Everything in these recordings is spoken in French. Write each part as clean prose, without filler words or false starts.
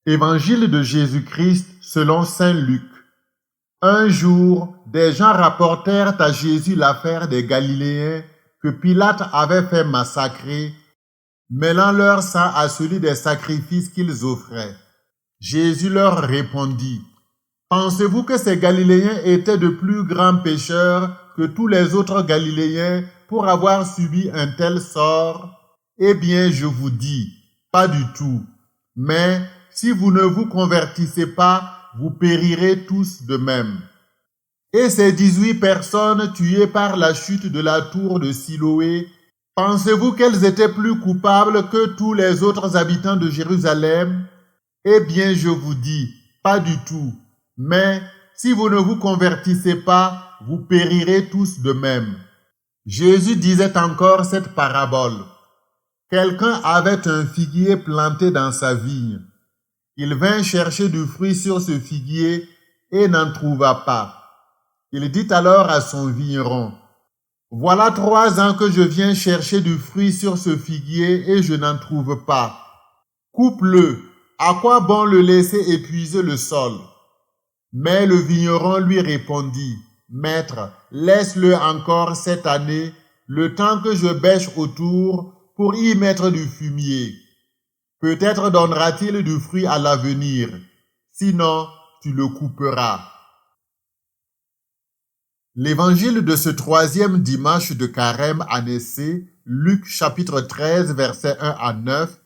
Évangile de Jésus-Christ selon saint Luc. Un jour, des gens rapportèrent à Jésus l'affaire des Galiléens que Pilate avait fait massacrer, mêlant leur sang à celui des sacrifices qu'ils offraient. Jésus leur répondit, « Pensez-vous que ces Galiléens étaient de plus grands pécheurs que tous les autres Galiléens pour avoir subi un tel sort? Eh bien, je vous dis, pas du tout. Mais si vous ne vous convertissez pas, vous périrez tous de même. » Et ces 18 personnes tuées par la chute de la tour de Siloé, pensez-vous qu'elles étaient plus coupables que tous les autres habitants de Jérusalem? Eh bien, je vous dis, pas du tout. Mais si vous ne vous convertissez pas, vous périrez tous de même. Jésus disait encore cette parabole. Quelqu'un avait un figuier planté dans sa vigne. Il vint chercher du fruit sur ce figuier et n'en trouva pas. Il dit alors à son vigneron, « Voilà 3 ans que je viens chercher du fruit sur ce figuier et je n'en trouve pas. Coupe-le, à quoi bon le laisser épuiser le sol? » Mais le vigneron lui répondit, « Maître, laisse-le encore cette année, le temps que je bêche autour pour y mettre du fumier. Peut-être donnera-t-il du fruit à l'avenir, sinon tu le couperas. » L'évangile de ce 3e dimanche de Carême année C, Luc chapitre 13, versets 1 à 9,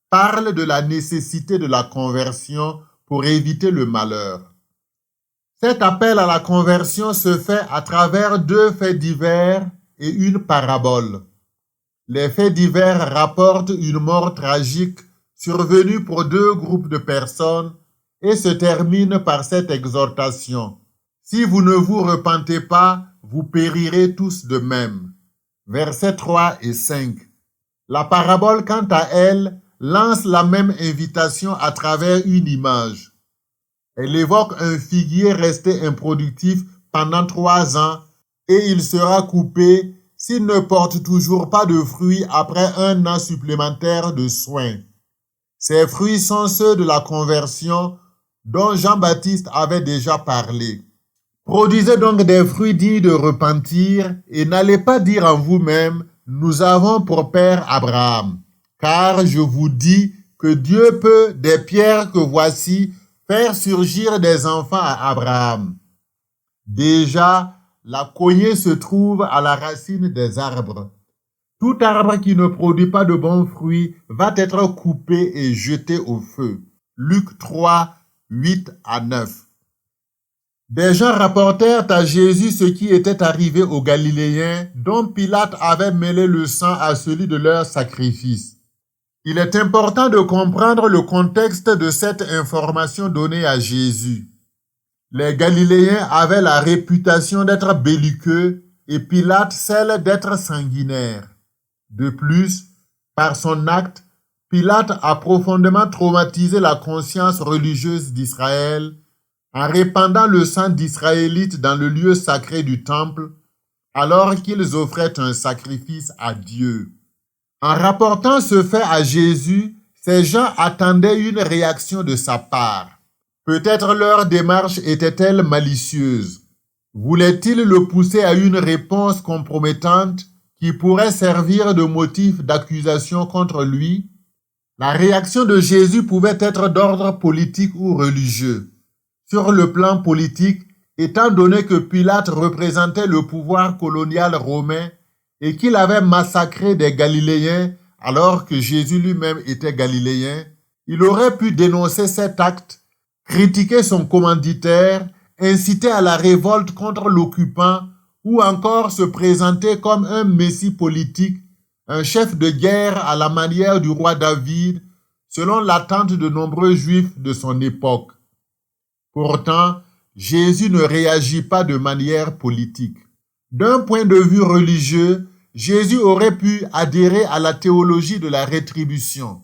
parle de la nécessité de la conversion pour éviter le malheur. Cet appel à la conversion se fait à travers 2 faits divers et une parabole. Les faits divers rapportent une mort tragique survenue pour 2 groupes de personnes et se terminent par cette exhortation. Si vous ne vous repentez pas, vous périrez tous de même. Versets 3 et 5. La parabole, quant à elle, lance la même invitation à travers une image. Elle évoque un figuier resté improductif pendant 3 ans et il sera coupé s'il ne porte toujours pas de fruits après 1 an supplémentaire de soins. Ces fruits sont ceux de la conversion dont Jean-Baptiste avait déjà parlé. Produisez donc des fruits dignes de repentir et n'allez pas dire en vous-même, nous avons pour père Abraham. Car je vous dis que Dieu peut, des pierres que voici, faire surgir des enfants à Abraham. Déjà, la cognée se trouve à la racine des arbres. Tout arbre qui ne produit pas de bons fruits va être coupé et jeté au feu. Luc 3, 8 à 9. Des gens rapportèrent à Jésus ce qui était arrivé aux Galiléens, dont Pilate avait mêlé le sang à celui de leur sacrifice. Il est important de comprendre le contexte de cette information donnée à Jésus. Les Galiléens avaient la réputation d'être belliqueux et Pilate celle d'être sanguinaire. De plus, par son acte, Pilate a profondément traumatisé la conscience religieuse d'Israël en répandant le sang d'Israélites dans le lieu sacré du temple, alors qu'ils offraient un sacrifice à Dieu. En rapportant ce fait à Jésus, ces gens attendaient une réaction de sa part. Peut-être leur démarche était-elle malicieuse. Voulait-il le pousser à une réponse compromettante qui pourrait servir de motif d'accusation contre lui? La réaction de Jésus pouvait être d'ordre politique ou religieux. Sur le plan politique, étant donné que Pilate représentait le pouvoir colonial romain et qu'il avait massacré des Galiléens alors que Jésus lui-même était galiléen, il aurait pu dénoncer cet acte, critiquer son commanditaire, inciter à la révolte contre l'occupant ou encore se présenter comme un messie politique, un chef de guerre à la manière du roi David, selon l'attente de nombreux juifs de son époque. Pourtant, Jésus ne réagit pas de manière politique. D'un point de vue religieux, Jésus aurait pu adhérer à la théologie de la rétribution.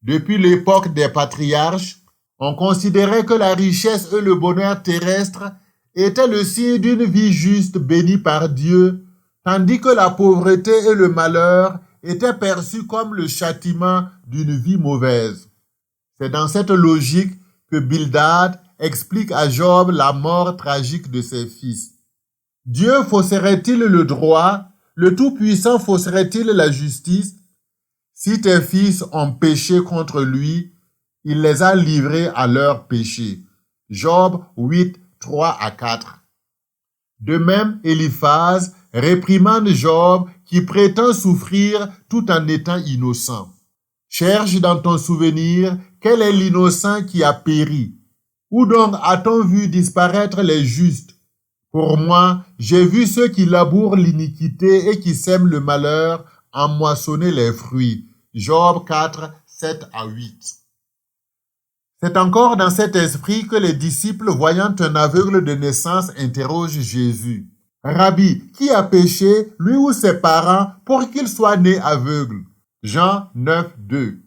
Depuis l'époque des patriarches, on considérait que la richesse et le bonheur terrestre étaient le signe d'une vie juste bénie par Dieu, tandis que la pauvreté et le malheur étaient perçus comme le châtiment d'une vie mauvaise. C'est dans cette logique que Bildad explique à Job la mort tragique de ses fils. Dieu fausserait-il le droit? Le Tout-Puissant fausserait-il la justice? Si tes fils ont péché contre lui, il les a livrés à leur péché. Job 8, 3 à 4. De même, Éliphaz réprimande Job qui prétend souffrir tout en étant innocent. Cherche dans ton souvenir quel est l'innocent qui a péri. Où donc a-t-on vu disparaître les justes? Pour moi, j'ai vu ceux qui labourent l'iniquité et qui sèment le malheur en moissonner les fruits. Job 4, 7 à 8. C'est encore dans cet esprit que les disciples, voyant un aveugle de naissance, interrogent Jésus. Rabbi, qui a péché, lui ou ses parents, pour qu'il soit né aveugle? Jean 9, 2.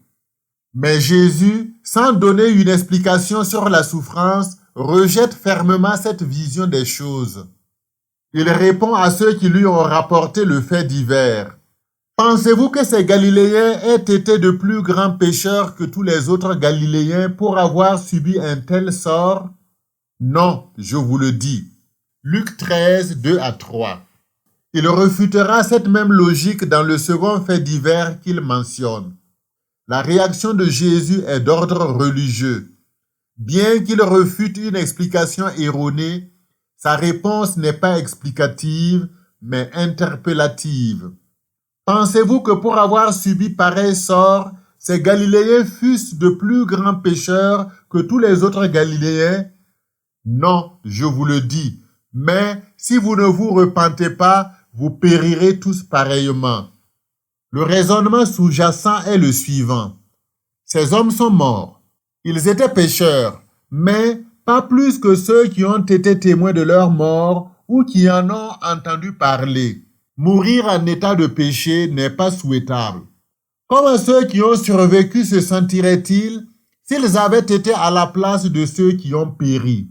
Mais Jésus, sans donner une explication sur la souffrance, rejette fermement cette vision des choses. Il répond à ceux qui lui ont rapporté le fait divers. Pensez-vous que ces Galiléens aient été de plus grands pécheurs que tous les autres Galiléens pour avoir subi un tel sort? Non, je vous le dis. Luc 13, 2 à 3. Il refutera cette même logique dans le second fait divers qu'il mentionne. La réaction de Jésus est d'ordre religieux. Bien qu'il refute une explication erronée, sa réponse n'est pas explicative, mais interpellative. Pensez-vous que pour avoir subi pareil sort, ces Galiléens fussent de plus grands pécheurs que tous les autres Galiléens? Non, je vous le dis, mais si vous ne vous repentez pas, vous périrez tous pareillement. Le raisonnement sous-jacent est le suivant. Ces hommes sont morts. Ils étaient pécheurs, mais pas plus que ceux qui ont été témoins de leur mort ou qui en ont entendu parler. Mourir en état de péché n'est pas souhaitable. Comment ceux qui ont survécu se sentiraient-ils s'ils avaient été à la place de ceux qui ont péri?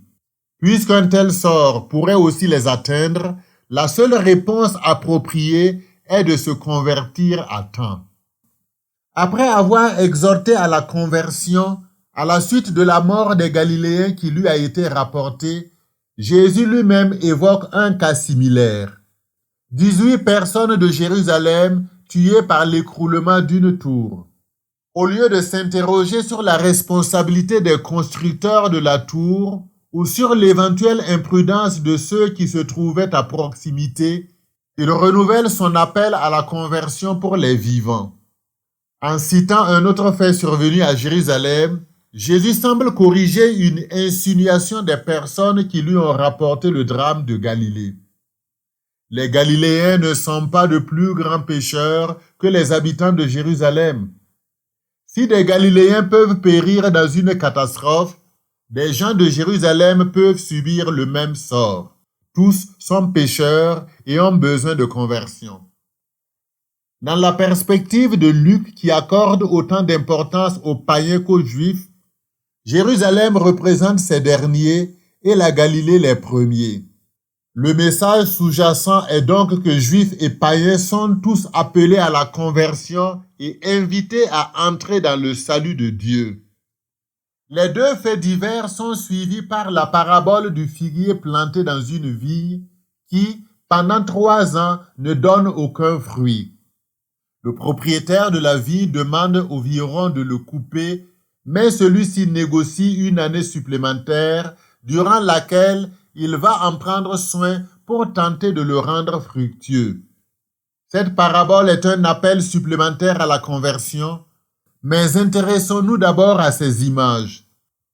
Puisqu'un tel sort pourrait aussi les atteindre, la seule réponse appropriée est de se convertir à temps. Après avoir exhorté à la conversion, à la suite de la mort des Galiléens qui lui a été rapportée, Jésus lui-même évoque un cas similaire. 18 personnes de Jérusalem tuées par l'écroulement d'une tour. Au lieu de s'interroger sur la responsabilité des constructeurs de la tour ou sur l'éventuelle imprudence de ceux qui se trouvaient à proximité, il renouvelle son appel à la conversion pour les vivants. En citant un autre fait survenu à Jérusalem, Jésus semble corriger une insinuation des personnes qui lui ont rapporté le drame de Galilée. Les Galiléens ne sont pas de plus grands pécheurs que les habitants de Jérusalem. Si des Galiléens peuvent périr dans une catastrophe, des gens de Jérusalem peuvent subir le même sort. Tous sont pécheurs et ont besoin de conversion. Dans la perspective de Luc qui accorde autant d'importance aux païens qu'aux juifs, Jérusalem représente ces derniers et la Galilée les premiers. Le message sous-jacent est donc que juifs et païens sont tous appelés à la conversion et invités à entrer dans le salut de Dieu. Les deux faits divers sont suivis par la parabole du figuier planté dans une vigne qui, pendant 3 ans, ne donne aucun fruit. Le propriétaire de la vigne demande au vigneron de le couper, mais celui-ci négocie une année supplémentaire durant laquelle il va en prendre soin pour tenter de le rendre fructueux. Cette parabole est un appel supplémentaire à la conversion, mais intéressons-nous d'abord à ces images.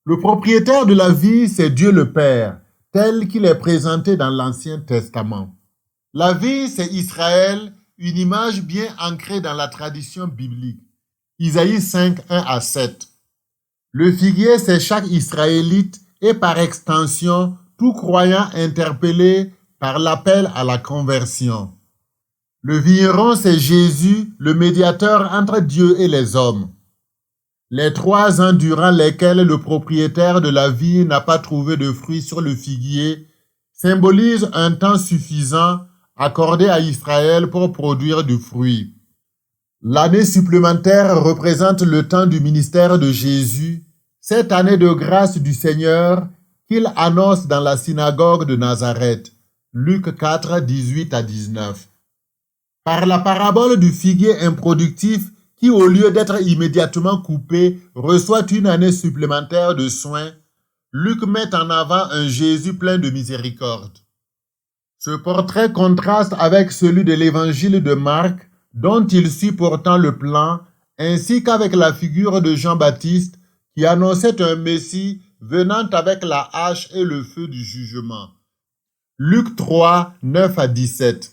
Le propriétaire de la vie, c'est Dieu le Père, tel qu'il est présenté dans l'Ancien Testament. La vie, c'est Israël, une image bien ancrée dans la tradition biblique. Isaïe 5, 1 à 7. Le figuier, c'est chaque Israélite et par extension, tout croyant interpellé par l'appel à la conversion. Le vigneron, c'est Jésus, le médiateur entre Dieu et les hommes. Les 3 ans durant lesquels le propriétaire de la vigne n'a pas trouvé de fruits sur le figuier symbolisent un temps suffisant accordé à Israël pour produire du fruit. L'année supplémentaire représente le temps du ministère de Jésus cette année de grâce du Seigneur qu'il annonce dans la synagogue de Nazareth. Luc 4, 18 à 19. Par la parabole du figuier improductif qui, au lieu d'être immédiatement coupé, reçoit une année supplémentaire de soins, Luc met en avant un Jésus plein de miséricorde. Ce portrait contraste avec celui de l'évangile de Marc, dont il suit pourtant le plan, ainsi qu'avec la figure de Jean-Baptiste, qui annonçait un Messie venant avec la hache et le feu du jugement. Luc 3, 9 à 17.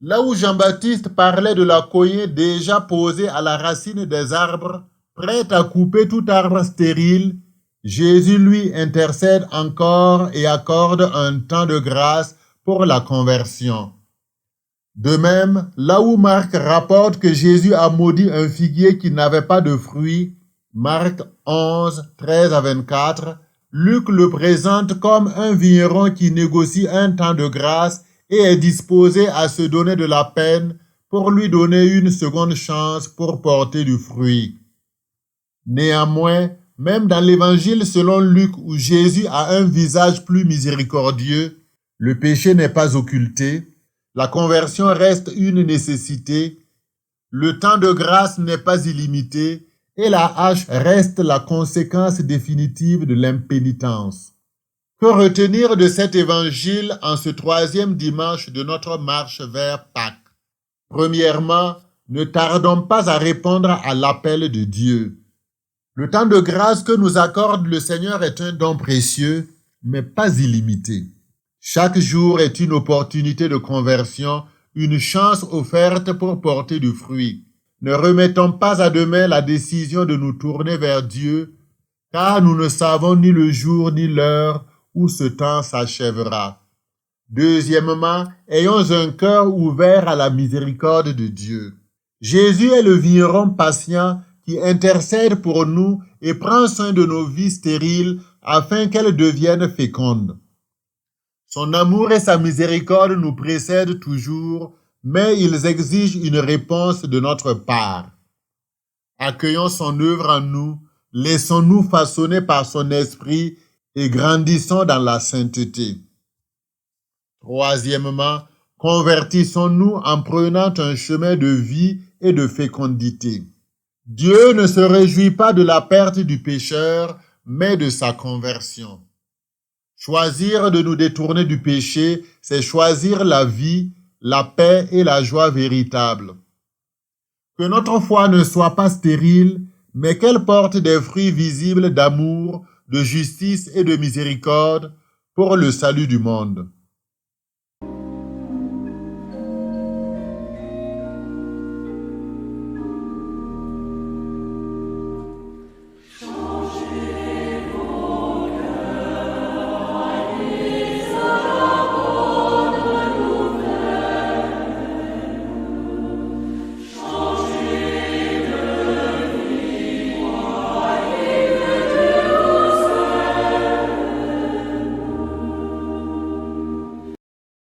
Là où Jean-Baptiste parlait de la cognée déjà posée à la racine des arbres, prête à couper tout arbre stérile, Jésus lui intercède encore et accorde un temps de grâce pour la conversion. De même, là où Marc rapporte que Jésus a maudit un figuier qui n'avait pas de fruits, Marc 11, 13 à 24, Luc le présente comme un vigneron qui négocie un temps de grâce et est disposé à se donner de la peine pour lui donner une seconde chance pour porter du fruit. Néanmoins, même dans l'évangile selon Luc où Jésus a un visage plus miséricordieux, le péché n'est pas occulté, la conversion reste une nécessité, le temps de grâce n'est pas illimité et la hache reste la conséquence définitive de l'impénitence. Que retenir de cet évangile en ce troisième dimanche de notre marche vers Pâques? Premièrement, ne tardons pas à répondre à l'appel de Dieu. Le temps de grâce que nous accorde le Seigneur est un don précieux, mais pas illimité. Chaque jour est une opportunité de conversion, une chance offerte pour porter du fruit. Ne remettons pas à demain la décision de nous tourner vers Dieu, car nous ne savons ni le jour ni l'heure où ce temps s'achèvera. Deuxièmement, ayons un cœur ouvert à la miséricorde de Dieu. Jésus est le vigneron patient qui intercède pour nous et prend soin de nos vies stériles afin qu'elles deviennent fécondes. Son amour et sa miséricorde nous précèdent toujours, mais ils exigent une réponse de notre part. Accueillons son œuvre en nous, laissons-nous façonner par son esprit et grandissons dans la sainteté. Troisièmement, convertissons-nous en prenant un chemin de vie et de fécondité. Dieu ne se réjouit pas de la perte du pécheur, mais de sa conversion. Choisir de nous détourner du péché, c'est choisir la vie, la paix et la joie véritable. Que notre foi ne soit pas stérile, mais qu'elle porte des fruits visibles d'amour, de justice et de miséricorde pour le salut du monde.